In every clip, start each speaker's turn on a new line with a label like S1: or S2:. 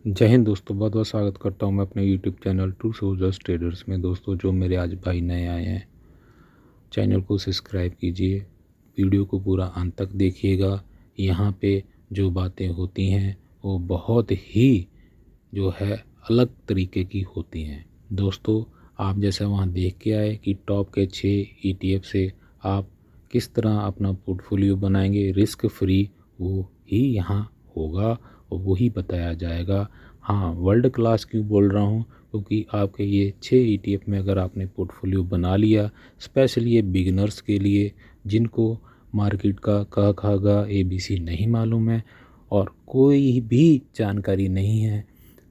S1: जय हिंद दोस्तों, बहुत बहुत स्वागत करता हूं मैं अपने YouTube channel two soldiers traders में। दोस्तों, जो मेरे आज भाई नए आए हैं, चैनल को सब्सक्राइब कीजिए, वीडियो को पूरा अंत तक देखिएगा। यहाँ पे जो बातें होती हैं वो बहुत ही जो है अलग तरीके की होती हैं। दोस्तों, आप जैसा वहाँ देख के आए कि टॉप के 6 ETF से आप किस तरह अपना पोर्टफोलियो बनाएंगे रिस्क फ्री, वो ही यहाँ होगा और वही बताया जाएगा। हाँ, वर्ल्ड क्लास क्यों बोल रहा हूँ, क्योंकि आपके ये 6 ETF में अगर आपने पोर्टफोलियो बना लिया, स्पेशली ये बिगिनर्स के लिए जिनको मार्केट का क ख ग ABC नहीं मालूम है और कोई भी जानकारी नहीं है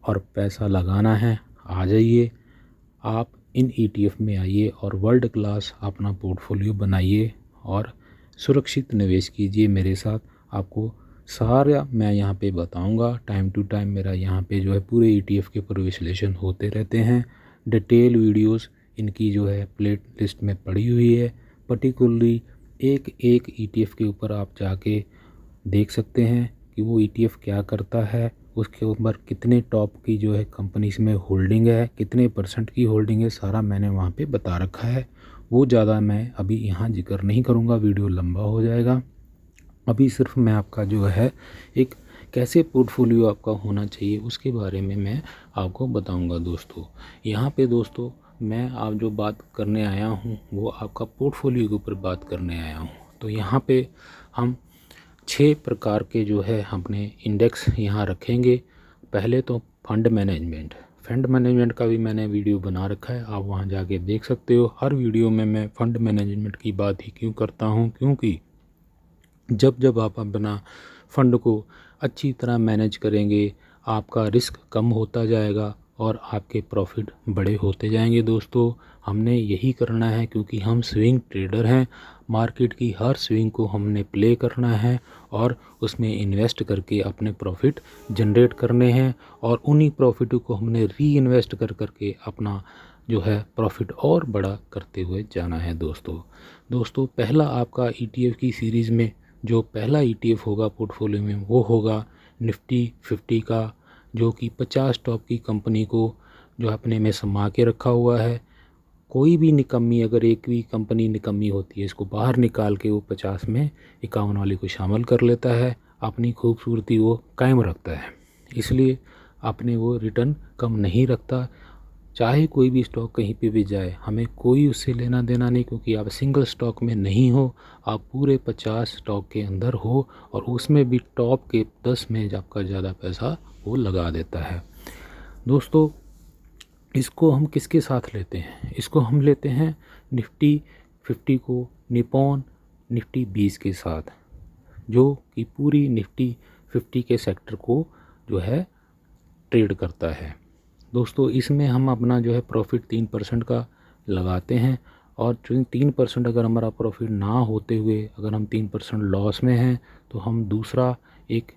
S1: और पैसा लगाना है, आ जाइए आप इन ETF में आइए और वर्ल्ड क्लास अपना पोर्टफोलियो बनाइए और सुरक्षित निवेश कीजिए मेरे साथ। आपको सारा मैं यहाँ पे बताऊँगा। टाइम टू टाइम मेरा यहाँ पे जो है पूरे ETF के ऊपर विश्लेषण होते रहते हैं। डिटेल वीडियोस इनकी जो है प्ले लिस्ट में पड़ी हुई है। पर्टिकुलरली एक एक ETF के ऊपर आप जाके देख सकते हैं कि वो ETF क्या करता है, उसके ऊपर कितने टॉप की जो है कंपनीज में होल्डिंग है, कितने % की होल्डिंग है, सारा मैंने वहाँ पे बता रखा है। वो ज़्यादा मैं अभी यहाँ जिक्र नहीं करूँगा, वीडियो लंबा हो जाएगा। अभी सिर्फ मैं आपका जो है एक कैसे पोर्टफोलियो आपका होना चाहिए उसके बारे में मैं आपको बताऊंगा। दोस्तों, यहाँ पे दोस्तों मैं आप जो बात करने आया हूँ वो आपका पोर्टफोलियो के ऊपर बात करने आया हूँ। तो यहाँ पे हम 6 प्रकार के जो है अपने इंडेक्स यहाँ रखेंगे। पहले तो फंड मैनेजमेंट का भी मैंने वीडियो बना रखा है, आप वहाँ जाके देख सकते हो। हर वीडियो में मैं फ़ंड मैनेजमेंट की बात ही क्यों करता हूँ, क्योंकि जब जब आप अपना फ़ंड को अच्छी तरह मैनेज करेंगे, आपका रिस्क कम होता जाएगा और आपके प्रॉफिट बड़े होते जाएंगे। दोस्तों, हमने यही करना है क्योंकि हम स्विंग ट्रेडर हैं। मार्केट की हर स्विंग को हमने प्ले करना है और उसमें इन्वेस्ट करके अपने प्रॉफिट जनरेट करने हैं और उन्हीं प्रॉफिट को हमने री इन्वेस्ट कर करके अपना जो है प्रॉफिट और बड़ा करते हुए जाना है। दोस्तों पहला आपका ETF की सीरीज़ में जो पहला ETF होगा पोर्टफोलियो में वो होगा निफ्टी 50 का, जो कि 50 टॉप की कंपनी को जो अपने में समा के रखा हुआ है। कोई भी निकम्मी, अगर एक भी कंपनी निकम्मी होती है, इसको बाहर निकाल के वो 50 में 51 वाली को शामिल कर लेता है, अपनी खूबसूरती वो कायम रखता है। इसलिए अपने वो रिटर्न कम नहीं रखता। चाहे कोई भी स्टॉक कहीं पे भी जाए, हमें कोई उससे लेना देना नहीं, क्योंकि आप सिंगल स्टॉक में नहीं हो, आप पूरे 50 स्टॉक के अंदर हो और उसमें भी टॉप के 10 में आपका ज़्यादा पैसा वो लगा देता है। दोस्तों, इसको हम किसके साथ लेते हैं? इसको हम लेते हैं निफ्टी 50 को निपॉन निफ्टी 20 के साथ, जो कि पूरी निफ्टी 50 के सेक्टर को जो है ट्रेड करता है। दोस्तों, इसमें हम अपना जो है प्रॉफिट 3% का लगाते हैं और 3% अगर हमारा प्रॉफिट ना होते हुए अगर हम 3% लॉस में हैं तो हम दूसरा एक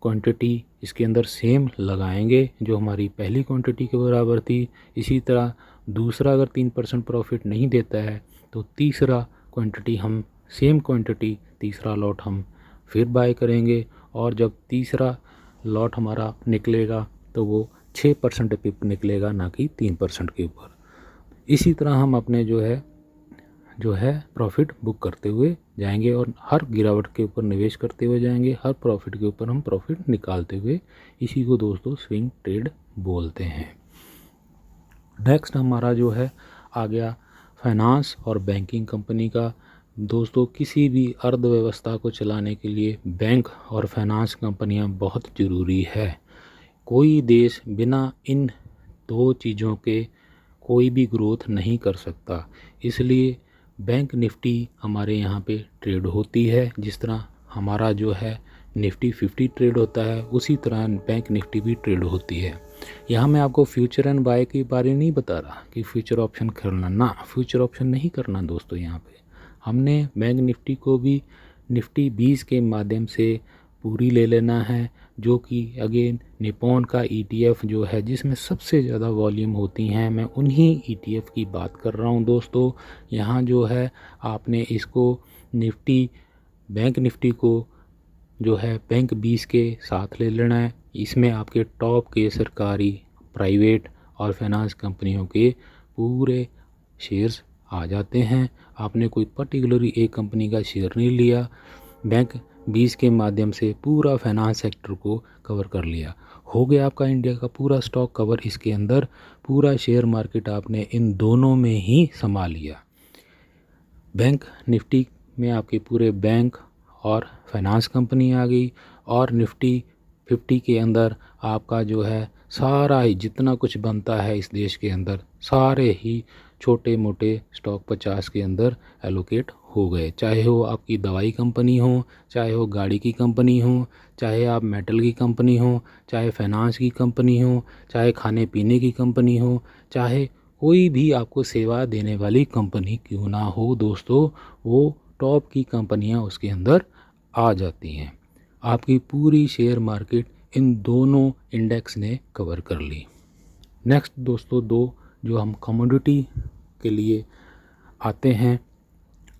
S1: क्वांटिटी इसके अंदर सेम लगाएंगे जो हमारी पहली क्वांटिटी के बराबर थी। इसी तरह दूसरा अगर 3% प्रॉफिट नहीं देता है तो तीसरा क्वांटिटी हम सेम क्वांटिटी तीसरा लॉट हम फिर बाय करेंगे और जब तीसरा लॉट हमारा निकलेगा तो वो 6% पे निकलेगा, ना कि 3% के ऊपर। इसी तरह हम अपने जो है प्रॉफिट बुक करते हुए जाएंगे और हर गिरावट के ऊपर निवेश करते हुए जाएंगे, हर प्रॉफिट के ऊपर हम प्रॉफिट निकालते हुए। इसी को दोस्तों स्विंग ट्रेड बोलते हैं। नेक्स्ट हमारा जो है आ गया फाइनेंस और बैंकिंग कंपनी का। दोस्तों, किसी भी अर्थव्यवस्था को चलाने के लिए बैंक और फाइनेंस कंपनियां बहुत ज़रूरी है। कोई देश बिना इन 2 चीज़ों के कोई भी ग्रोथ नहीं कर सकता। इसलिए बैंक निफ्टी हमारे यहाँ पे ट्रेड होती है। जिस तरह हमारा जो है निफ्टी 50 ट्रेड होता है, उसी तरह बैंक निफ्टी भी ट्रेड होती है। यहाँ मैं आपको फ्यूचर एंड बाय के बारे नहीं बता रहा कि फ्यूचर ऑप्शन करना, ना, फ्यूचर ऑप्शन नहीं करना। दोस्तों, यहाँ पे हमने बैंक निफ्टी को भी निफ्टी 20 के माध्यम से पूरी ले लेना है, जो कि अगेन निपॉन का ETF जो है जिसमें सबसे ज़्यादा वॉल्यूम होती हैं, मैं उन्हीं ETF की बात कर रहा हूँ। दोस्तों, यहाँ जो है आपने इसको निफ्टी बैंक निफ्टी को जो है बैंक 20 के साथ ले लेना है। इसमें आपके टॉप के सरकारी, प्राइवेट और फाइनेंस कंपनियों के पूरे शेयर्स आ जाते हैं। आपने कोई पर्टिकुलरली एक कंपनी का शेयर नहीं लिया, बैंक 20 के माध्यम से पूरा फाइनेंस सेक्टर को कवर कर लिया। हो गया आपका इंडिया का पूरा स्टॉक कवर। इसके अंदर पूरा शेयर मार्केट आपने इन दोनों में ही संभाल लिया। बैंक निफ्टी में आपके पूरे बैंक और फाइनेंस कंपनी आ गई, और निफ्टी 50 के अंदर आपका जो है सारा ही जितना कुछ बनता है इस देश के अंदर, सारे ही छोटे मोटे स्टॉक 50 के अंदर एलोकेट हो गए। चाहे वो आपकी दवाई कंपनी हो, चाहे वो गाड़ी की कंपनी हो, चाहे आप मेटल की कंपनी हो, चाहे फाइनेंस की कंपनी हो, चाहे खाने पीने की कंपनी हो, चाहे कोई भी आपको सेवा देने वाली कंपनी क्यों ना हो दोस्तों, वो टॉप की कंपनियां उसके अंदर आ जाती हैं। आपकी पूरी शेयर मार्केट इन दोनों इंडेक्स ने कवर कर ली। नेक्स्ट दोस्तों, दो जो हम कमोडिटी के लिए आते हैं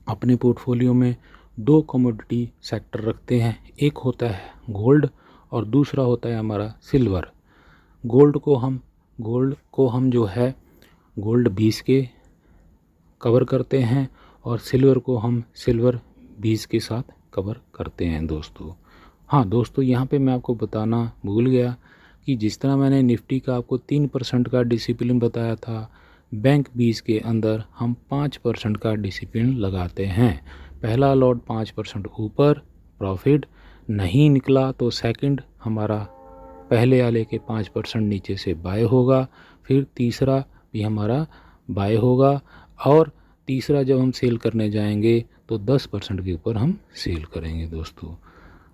S1: अपने पोर्टफोलियो में, दो कमोडिटी सेक्टर रखते हैं। एक होता है गोल्ड और दूसरा होता है हमारा सिल्वर। गोल्ड को हम जो है गोल्ड 20 के कवर करते हैं, और सिल्वर को हम सिल्वर 20 के साथ कवर करते हैं दोस्तों। हाँ दोस्तों, यहाँ पे मैं आपको बताना भूल गया कि जिस तरह मैंने निफ्टी का आपको 3% का डिसिप्लिन बताया था, बैंक 20 के अंदर हम 5% का डिसिप्लिन लगाते हैं। पहला लॉट 5% ऊपर प्रॉफिट नहीं निकला तो सेकंड हमारा पहले वाले के 5% नीचे से बाय होगा, फिर तीसरा भी हमारा बाय होगा, और तीसरा जब हम सेल करने जाएंगे तो 10% के ऊपर हम सेल करेंगे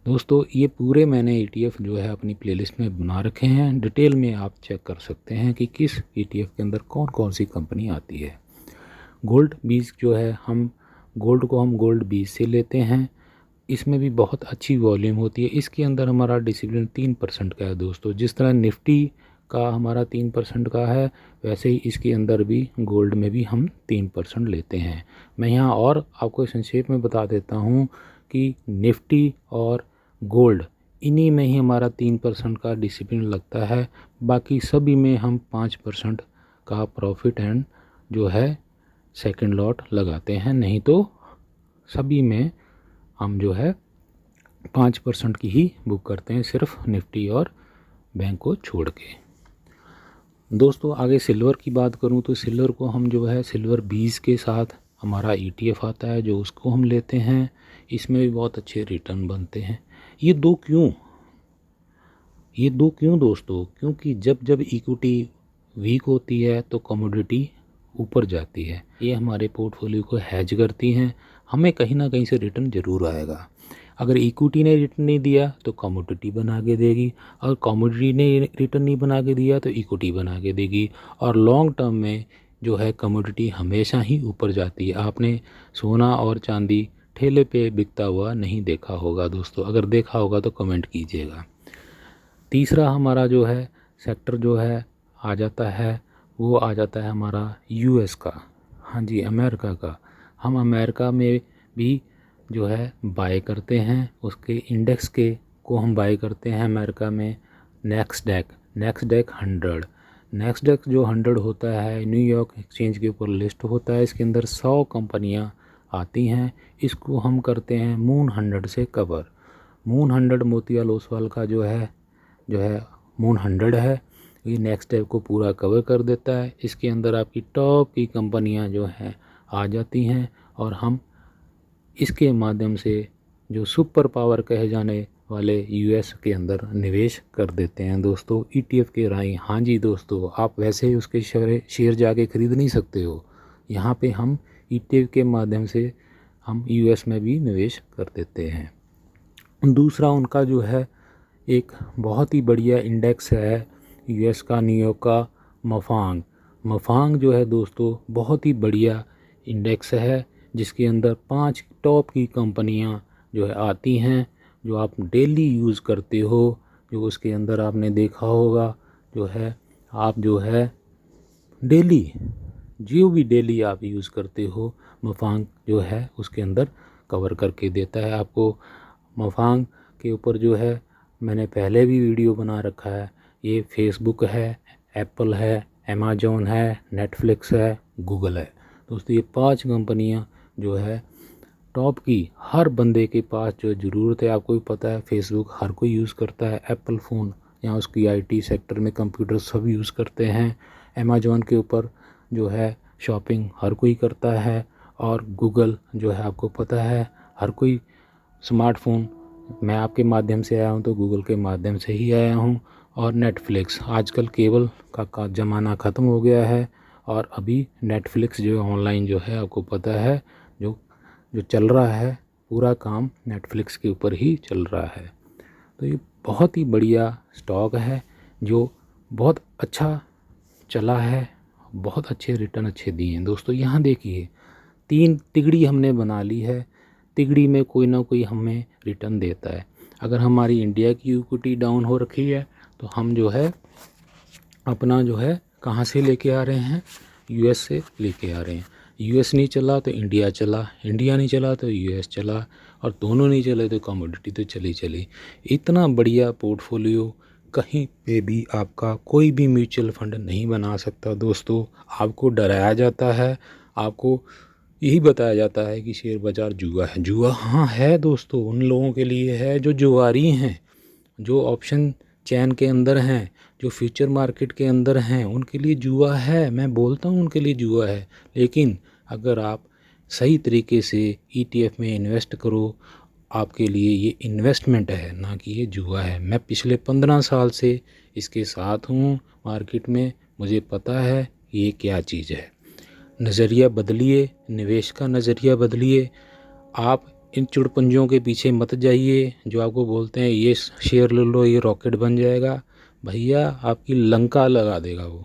S1: दोस्तों ये पूरे मैंने ETF जो है अपनी प्लेलिस्ट में बना रखे हैं। डिटेल में आप चेक कर सकते हैं कि किस ETF के अंदर कौन कौन सी कंपनी आती है। गोल्ड 20 जो है, हम गोल्ड 20 से लेते हैं। इसमें भी बहुत अच्छी वॉल्यूम होती है। इसके अंदर हमारा डिसिप्लिन 3% का है दोस्तों। जिस तरह निफ्टी का हमारा 3% का है, वैसे ही इसके अंदर भी गोल्ड में भी हम 3% लेते हैं। मैं यहाँ और आपको संक्षेप में बता देता हूँ कि निफ्टी और गोल्ड इन्हीं में ही हमारा 3% का डिसिप्लिन लगता है। बाकी सभी में हम 5% का प्रॉफिट एंड जो है सेकंड लॉट लगाते हैं। नहीं तो सभी में हम जो है 5% की ही बुक करते हैं, सिर्फ निफ्टी और बैंक को छोड़ के। दोस्तों आगे सिल्वर की बात करूं तो सिल्वर को हम जो है सिल्वर 20 के साथ हमारा ETF आता है, जो उसको हम लेते हैं। इसमें भी बहुत अच्छे रिटर्न बनते हैं। ये दो क्यों दोस्तों? क्योंकि जब जब इक्विटी वीक होती है तो कमोडिटी ऊपर जाती है। ये हमारे पोर्टफोलियो को हैज करती हैं। हमें कहीं ना कहीं से रिटर्न ज़रूर आएगा। अगर इक्विटी ने रिटर्न नहीं दिया तो कमोडिटी बना के देगी, और कमोडिटी ने रिटर्न नहीं बना के दिया तो इक्विटी बना के देगी। और लॉन्ग टर्म में जो है कमोडिटी हमेशा ही ऊपर जाती है। आपने सोना और चांदी ठेले पे बिकता हुआ नहीं देखा होगा दोस्तों। अगर देखा होगा तो कमेंट कीजिएगा। तीसरा हमारा जो है सेक्टर जो है आ जाता है, वो आ जाता है हमारा US का। हाँ जी, अमेरिका का। हम अमेरिका में भी जो है बाय करते हैं, उसके इंडेक्स के को हम बाय करते हैं अमेरिका में। नेस्डैक 100, नेस्डैक जो 100 होता है न्यूयॉर्क एक्सचेंज के ऊपर लिस्ट होता है। इसके अंदर 100 कंपनियां आती हैं। इसको हम करते हैं मून 100 से कवर। मून 100 मोतीलाल ओसवाल का जो है मून 100 है। ये नेस्डैक को पूरा कवर कर देता है। इसके अंदर आपकी टॉप की कंपनियां जो हैं आ जाती हैं, और हम इसके माध्यम से जो सुपर पावर कहे जाने वाले US के अंदर निवेश कर देते हैं दोस्तों ETF के राही। हाँ जी दोस्तों, आप वैसे ही उसके शेयर जाके ख़रीद नहीं सकते हो। यहाँ पे हम ETF के माध्यम से हम US में भी निवेश कर देते हैं। दूसरा उनका जो है एक बहुत ही बढ़िया इंडेक्स है US का, न्यूयॉर्क का मफांग जो है दोस्तों बहुत ही बढ़िया इंडेक्स है, जिसके अंदर 5 टॉप की कंपनियां जो है आती हैं, जो आप डेली यूज़ करते हो। जो उसके अंदर आपने देखा होगा जो है आप जो है डेली जो भी डेली आप यूज़ करते हो, मफांग जो है उसके अंदर कवर करके देता है आपको। मफांग के ऊपर जो है मैंने पहले भी वीडियो बना रखा है। ये फेसबुक है, एप्पल है, अमेज़ॉन है, नेटफ्लिक्स है, गूगल है। दोस्तों ये 5 कंपनियां जो है टॉप की, हर बंदे के पास जो ज़रूरत है, आपको भी पता है फेसबुक हर कोई यूज़ करता है, एप्पल फ़ोन या उसकी आईटी सेक्टर में कंप्यूटर सब यूज़ करते हैं, अमेज़ॉन के ऊपर जो है शॉपिंग हर कोई करता है, और गूगल जो है आपको पता है हर कोई स्मार्टफ़ोन, मैं आपके माध्यम से आया हूँ तो गूगल के माध्यम से ही आया हूँ। और नेटफ्लिक्स, आजकल केबल का ज़माना ख़त्म हो गया है और अभी नेटफ्लिक्स जो ऑनलाइन जो है आपको पता है जो जो चल रहा है, पूरा काम नेटफ्लिक्स के ऊपर ही चल रहा है। तो ये बहुत ही बढ़िया स्टॉक है जो बहुत अच्छा चला है, बहुत अच्छे रिटर्न अच्छे दिए हैं। दोस्तों यहाँ देखिए 3 तिगड़ी हमने बना ली है, तिगड़ी में कोई ना कोई हमें रिटर्न देता है। अगर हमारी इंडिया की इक्विटी डाउन हो रखी है तो हम जो है अपना जो है कहाँ से लेके आ रहे हैं, यूएस से लेके आ रहे हैं। यूएस नहीं चला तो इंडिया चला, इंडिया नहीं चला तो यूएस चला, और दोनों नहीं चले तो कमोडिटी तो चली चली। इतना बढ़िया पोर्टफोलियो कहीं पे भी आपका कोई भी म्यूचुअल फंड नहीं बना सकता। दोस्तों आपको डराया जाता है, आपको यही बताया जाता है कि शेयर बाज़ार जुआ है। जुआ हाँ है दोस्तों, उन लोगों के लिए है जो जुआरी हैं, जो ऑप्शन चैन के अंदर हैं, जो फ्यूचर मार्केट के अंदर हैं, उनके लिए जुआ है। मैं बोलता हूँ उनके लिए जुआ है, लेकिन अगर आप सही तरीके से ETF में इन्वेस्ट करो, आपके लिए ये इन्वेस्टमेंट है, ना कि ये जुआ है। मैं पिछले 15 साल से इसके साथ हूँ मार्केट में, मुझे पता है ये क्या चीज़ है। नज़रिया बदलिए, निवेश का नज़रिया बदलिए। आप इन चुड़पुंजियों के पीछे मत जाइए जो आपको बोलते हैं ये शेयर ले लो, ये रॉकेट बन जाएगा। भैया आपकी लंका लगा देगा वो,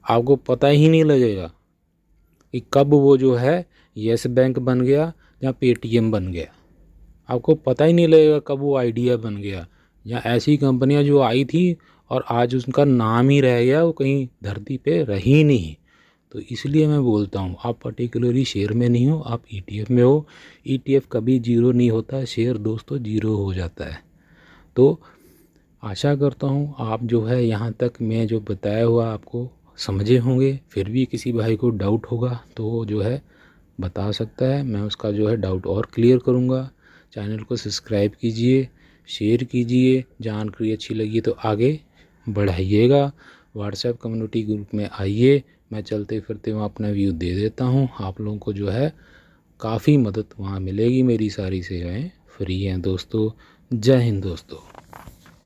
S1: आपको पता ही नहीं लगेगा कि कब वो जो है येस बैंक बन गया या पेटीएम बन गया। आपको पता ही नहीं लगेगा कब वो आइडिया बन गया, या ऐसी कंपनियां जो आई थी और आज उसका नाम ही रह गया, वो कहीं धरती पे रही नहीं। तो इसलिए मैं बोलता हूँ आप पर्टिकुलरली शेयर में नहीं हो, आप ETF में हो। ETF कभी जीरो नहीं होता, शेयर दोस्तों जीरो हो जाता है। तो आशा करता हूँ आप जो है यहाँ तक मैं जो बताया हुआ आपको समझे होंगे। फिर भी किसी भाई को डाउट होगा तो वो जो है बता सकता है, मैं उसका जो है डाउट और क्लियर करूँगा। चैनल को सब्सक्राइब कीजिए, शेयर कीजिए, जानकारी अच्छी लगी तो आगे बढ़ाइएगा। व्हाट्सएप कम्युनिटी ग्रुप में आइए, मैं चलते फिरते वहाँ अपना व्यू दे देता हूँ। आप लोगों को जो है काफ़ी मदद वहाँ मिलेगी, मेरी सारी सेवाएं फ्री हैं दोस्तों। जय हिंद दोस्तों।